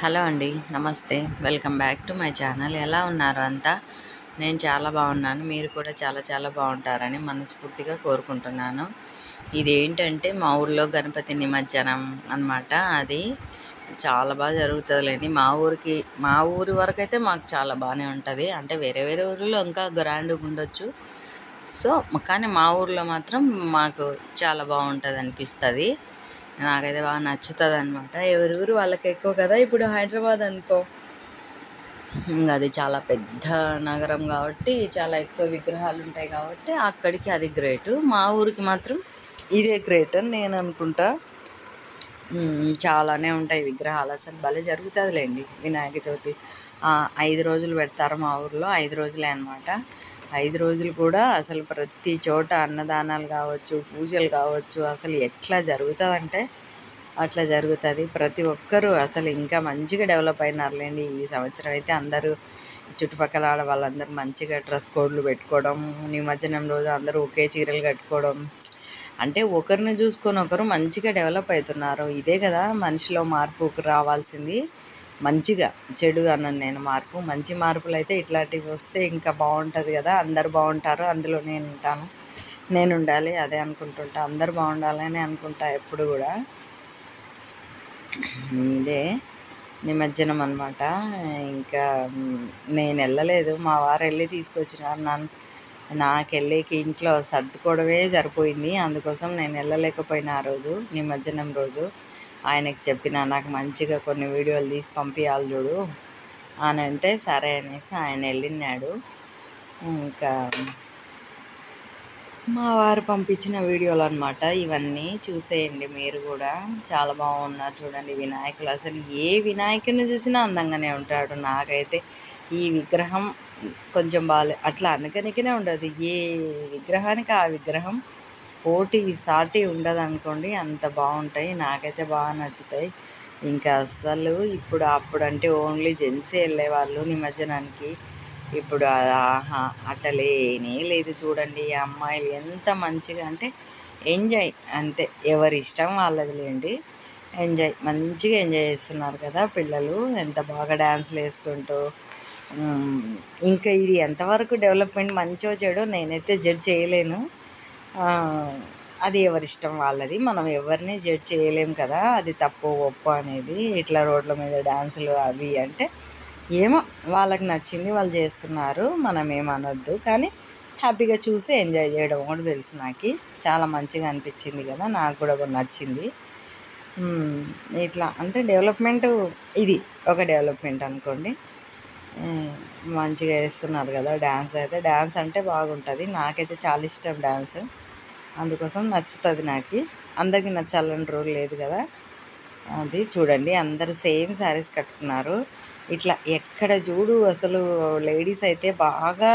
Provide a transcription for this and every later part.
Hello అండి, నమస్తే. Welcome back to my channel. ఎలా ఉన్నారు అంతా? నేను చాలా బాగున్నాను. మీరు కూడా చాలా చాలా బాగుంటారని మనస్ఫూర్తిగా కోరుకుంటున్నాను. ఇదేంటంటే మా ఊర్లో గణపతి నిమజ్జనం అన్నమాట. అది చాలా బాగా జరుగుతుందిలేండి. మా ఊరి వరకు అయితే మాకు చాలా బాగానే ఉంటుంది. అంటే వేరే వేరే ఊర్లో ఇంకా గ్రాండ్గా ఉండొచ్చు. సో కానీ మా ఊర్లో మాత్రం మాకు చాలా బాగుంటుంది అనిపిస్తుంది. నాకైతే బాగా నచ్చుతుంది అనమాట. ఎవరెవరు వాళ్ళకి ఎక్కువ కదా. ఇప్పుడు హైదరాబాద్ అనుకో, ఇంకా అది చాలా పెద్ద నగరం కాబట్టి చాలా ఎక్కువ విగ్రహాలు ఉంటాయి కాబట్టి అక్కడికి అది గ్రేటు. మా ఊరికి మాత్రం ఇదే గ్రేట్ అని నేను అనుకుంటా. చాలానే ఉంటాయి విగ్రహాలు. అసలు భలే జరుగుతుందిలేండి వినాయక చవితి. 5 రోజులు పెడతారు మా ఊర్లో. 5 రోజులే అనమాట. 5 రోజులు కూడా అసలు ప్రతి చోట అన్నదానాలు కావచ్చు, పూజలు కావచ్చు, అసలు ఎట్లా జరుగుతుందంటే అట్లా జరుగుతుంది. ప్రతి ఒక్కరూ అసలు ఇంకా మంచిగా డెవలప్ అయినారులేండి ఈ సంవత్సరం అయితే. అందరూ చుట్టుపక్కల వాళ్ళందరూ మంచిగా డ్రెస్ కోడ్లు పెట్టుకోవడం, నిమజ్జనం రోజు అందరూ ఒకే చీరలు కట్టుకోవడం, అంటే ఒకరిని చూసుకొని ఒకరు మంచిగా డెవలప్ అవుతున్నారు. ఇదే కదా మనిషిలో మార్పు రావాల్సింది. మంచిగా, చెడు అన్నాను నేను, మార్పు. మంచి మార్పులు అయితే ఇట్లాంటివి వస్తే ఇంకా బాగుంటుంది కదా. అందరు బాగుంటారు, అందులో నేను ఉంటాను, నేను ఉండాలి అదే అనుకుంటుంటా. అందరు బాగుండాలని అనుకుంటా ఎప్పుడు కూడా. ఇదే నిమజ్జనం అనమాట. ఇంకా నేను వెళ్ళలేదు, మా వారు వెళ్ళి తీసుకొచ్చినారు. నాకెళ్ళేకి ఇంట్లో సర్దుకోవడమే సరిపోయింది. అందుకోసం నేను వెళ్ళలేకపోయినా ఆ రోజు నిమజ్జనం రోజు. ఆయనకి చెప్పిన నాకు మంచిగా కొన్ని వీడియోలు తీసి పంపించాలి చూడు అని అంటే సరే అనేసి ఆయన వెళ్ళినాడు. ఇంకా మా వారు పంపించిన వీడియోలు అనమాట ఇవన్నీ. చూసేయండి మీరు కూడా. చాలా బాగున్నారు చూడండి వినాయకులు. అసలు ఏ వినాయకుని చూసినా అందంగానే ఉంటాడు. నాకైతే ఈ విగ్రహం కొంచెం అట్లా అనకనికనే ఉండదు. ఏ విగ్రహానికి ఆ విగ్రహం పోటీ సాటి ఉండదు అనుకోండి, అంత బాగుంటాయి. నాకైతే బాగా నచ్చుతాయి. ఇంకా అసలు అప్పుడంటే ఓన్లీ జెంట్సే వెళ్ళేవాళ్ళు నిమజ్జనానికి. ఇప్పుడు అట్టలేనే లేదు చూడండి. అమ్మాయిలు ఎంత మంచిగా అంటే ఎంజాయ్, అంతే. ఎవరి ఇష్టం వాళ్ళదిలేండి. మంచిగా ఎంజాయ్ చేస్తున్నారు కదా పిల్లలు. ఎంత బాగా డ్యాన్స్లు వేసుకుంటూ. ఇంకా ఇది ఎంతవరకు డెవలప్మెంట్ మంచో చెడో నేనైతే జడ్జ్ చేయలేను. అది ఎవరిష్టం వాళ్ళది. మనం ఎవరిని జడ్జ్ చేయలేం కదా. అది తప్పు ఒప్పు అనేది. ఇట్లా రోడ్ల మీద డ్యాన్సులు అవి అంటే ఏమో వాళ్ళకి నచ్చింది వాళ్ళు చేస్తున్నారు, మనం ఏమనొద్దు. కానీ హ్యాపీగా చూసి ఎంజాయ్ చేయడం కూడా తెలుసు. నాకు చాలా మంచిగా అనిపించింది కదా, నాకు కూడా నచ్చింది. ఇట్లా అంటే డెవలప్మెంట్, ఇది ఒక డెవలప్మెంట్ అనుకోండి. మంచిగా వేస్తున్నారు కదా డ్యాన్స్. అయితే డ్యాన్స్ అంటే బాగుంటుంది. నాకైతే చాలా ఇష్టం డ్యాన్స్, అందుకోసం నచ్చుతుంది నాకు. అందరికీ నచ్చాలని రూల్ లేదు కదా. అది చూడండి, అందరు సేమ్ శారీస్ కట్టుకున్నారు. ఇట్లా ఎక్కడ చూడు అసలు లేడీస్ అయితే బాగా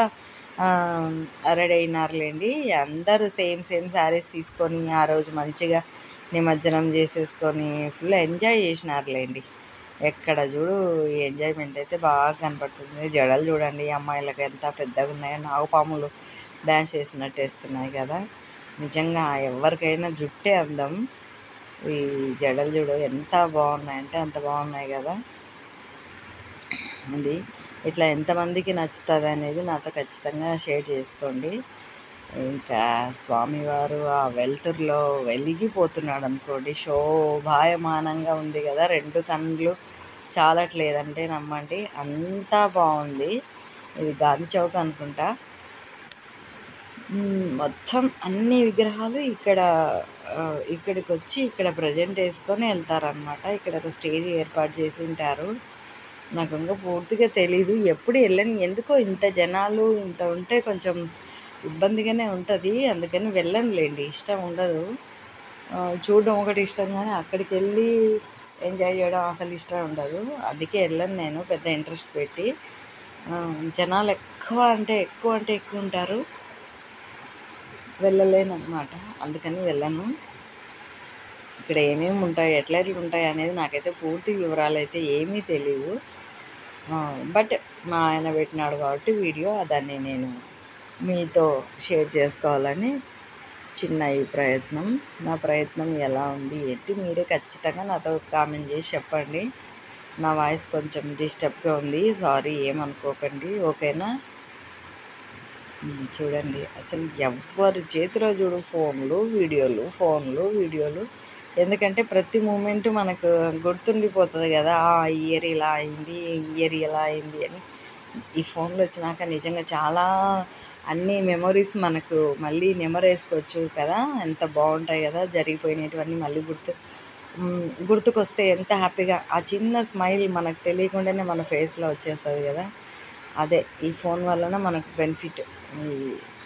రెడీ అయినారులేండి. అందరూ సేమ్ శారీస్ తీసుకొని ఆ రోజు మంచిగా నిమజ్జనం చేసేసుకొని ఫుల్ ఎంజాయ్ చేసినారులేండి. ఎక్కడ చూడు ఈ ఎంజాయ్మెంట్ అయితే బాగా కనపడుతుంది. జడలు చూడండి అమ్మాయిలకి ఎంత పెద్దగా ఉన్నాయో, నాగుపాములు డ్యాన్స్ చేసినట్టు వేస్తున్నాయి కదా. నిజంగా ఎవరికైనా జుట్టే అందం. ఈ జడలు చూడు ఎంత బాగున్నాయంటే అంత బాగున్నాయి కదా. అది ఇట్లా ఎంతమందికి నచ్చుతుంది అనేది నాతో ఖచ్చితంగా షేర్ చేసుకోండి. ఇంకా స్వామివారు ఆ వెలుతురులో వెలిగిపోతున్నాడు అనుకోండి. శోభాయమానంగా ఉంది కదా. 2 కళ్ళు చాలట్లేదంటే నమ్మండి, అంతా బాగుంది. ఇది గాంధీ చౌక్ అనుకుంటా. మొత్తం అన్ని విగ్రహాలు ఇక్కడికి వచ్చి ఇక్కడ ప్రజెంట్ వేసుకొని వెళ్తారనమాట. ఇక్కడ ఒక స్టేజ్ ఏర్పాటు చేసి ఉంటారు. నాకు ఇంకా పూర్తిగా తెలీదు, ఎప్పుడు వెళ్ళని. ఎందుకో ఇంత జనాలు ఇంత ఉంటే కొంచెం ఇబ్బందిగానే ఉంటుంది, అందుకని వెళ్ళనులేండి. ఇష్టం ఉండదు. చూడడం ఒకటి ఇష్టం, కానీ అక్కడికి వెళ్ళి ఎంజాయ్ చేయడం అసలు ఇష్టం ఉండదు. అందుకే వెళ్ళను నేను పెద్ద ఇంట్రెస్ట్ పెట్టి. జనాలు ఎక్కువ ఉంటారు, వెళ్ళలేను అనమాట. అందుకని వెళ్ళను. ఇక్కడ ఏమేమి ఉంటాయి, ఎట్లా ఉంటాయి అనేది నాకైతే పూర్తి వివరాలు అయితే ఏమీ తెలియవు. బట్ మా ఆయన పెట్టినాడు కాబట్టి వీడియో, దాన్ని నేను మీతో షేర్ చేసుకోవాలని చిన్న ఈ ప్రయత్నం. నా ప్రయత్నం ఎలా ఉంది ఏంటి మీరే ఖచ్చితంగా నాతో కామెంట్ చేసి చెప్పండి. నా వాయిస్ కొంచెం డిస్టర్బ్గా ఉంది, సారీ ఏమనుకోకండి, ఓకేనా. చూడండి అసలు ఎవరి చేతిలో చూడు ఫోన్లు వీడియోలు, ఫోన్లు వీడియోలు. ఎందుకంటే ప్రతి మూమెంట్ మనకు గుర్తుండిపోతుంది కదా, ఈ ఇయర్ ఇలా అయింది, ఈ ఇయర్ ఇలా అయింది అని. ఈ ఫోన్లు వచ్చినాక నిజంగా చాలా అన్ని మెమొరీస్ మనకు మళ్ళీ నెమరేసుకోవచ్చు కదా, ఎంత బాగుంటాయి కదా జరిగిపోయినటువన్నీ మళ్ళీ గుర్తుకొస్తే ఎంత హ్యాపీగా ఆ చిన్న స్మైల్ మనకు తెలియకుండానే మన ఫేస్లో వచ్చేస్తుంది కదా. అదే ఈ ఫోన్ వలన మనకు బెనిఫిట్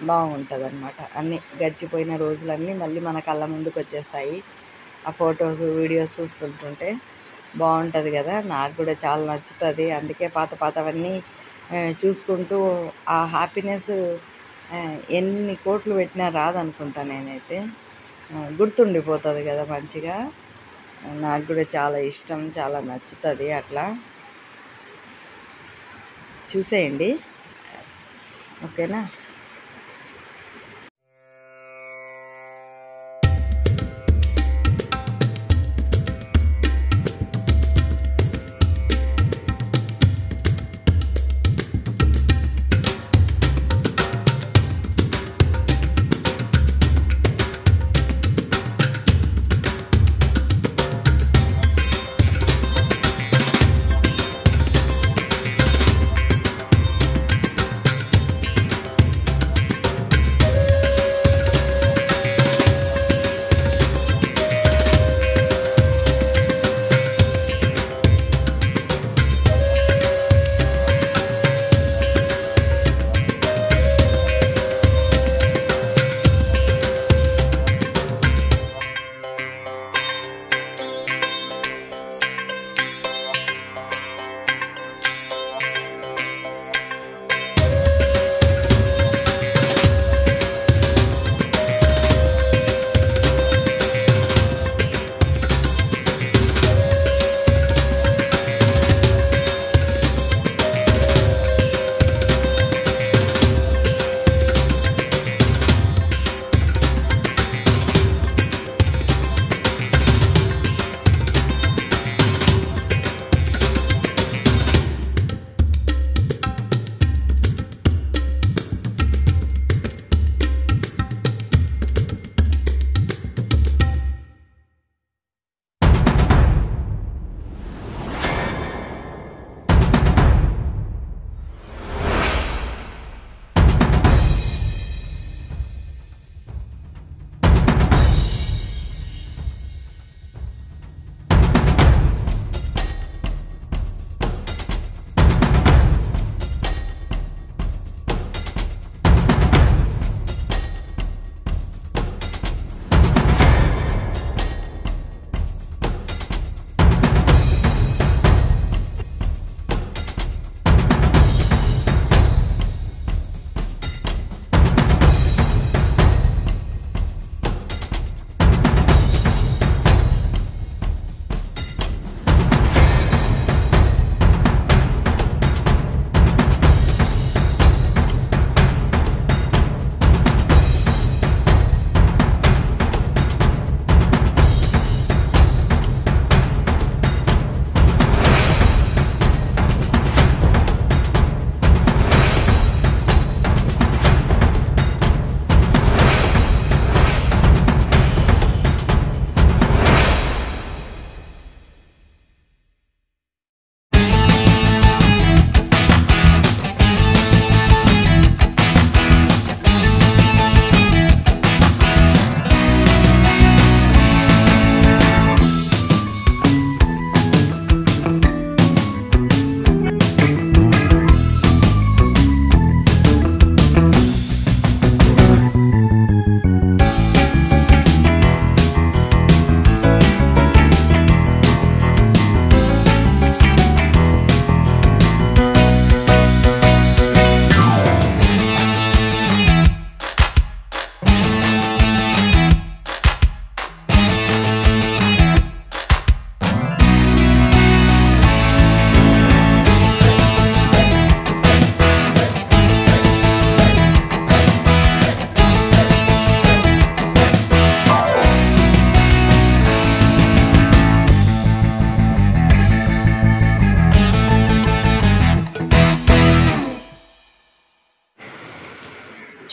బాగుంటుంది అనమాట. అన్నీ గడిచిపోయిన రోజులన్నీ మళ్ళీ మన కళ్ళ ముందుకు వచ్చేస్తాయి. ఆ ఫొటోస్ వీడియోస్ చూసుకుంటుంటే బాగుంటుంది కదా, నాకు కూడా చాలా నచ్చుతుంది. అందుకే పాతవన్నీ చూసుకుంటూ ఆ హ్యాపీనెస్ ఎన్ని కోట్లు పెట్టినా రాదనుకుంటా నేనైతే. గుర్తుండిపోతుంది కదా మంచిగా. నాకు కూడా చాలా ఇష్టం, చాలా నచ్చుతుంది అట్లా. చూసేయండి, ఓకేనా.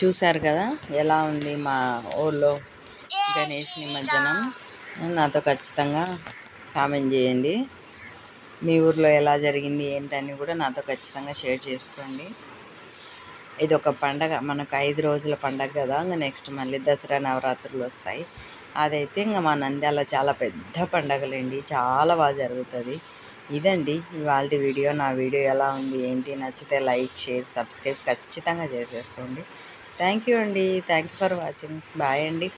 చూశారు కదా ఎలా ఉంది మా ఊళ్ళో గణేష్ నిమజ్జనం. నాతో ఖచ్చితంగా కామెంట్ చేయండి. మీ ఊర్లో ఎలా జరిగింది ఏంటని కూడా నాతో ఖచ్చితంగా షేర్ చేసుకోండి. ఇది ఒక పండగ, మనకు 5 రోజుల పండగ కదా. ఇంకా నెక్స్ట్ మళ్ళీ దసరా నవరాత్రులు వస్తాయి. అదైతే ఇంకా మా నంద్యాల చాలా పెద్ద పండగలండి, చాలా బాగా జరుగుతుంది. ఇదండి ఇవాళ వీడియో. నా వీడియో ఎలా ఉంది ఏంటి, నచ్చితే లైక్, షేర్, సబ్స్క్రైబ్ ఖచ్చితంగా చేసేసుకోండి. థ్యాంక్ యూ అండి. Thank you for watching. Bye అండి.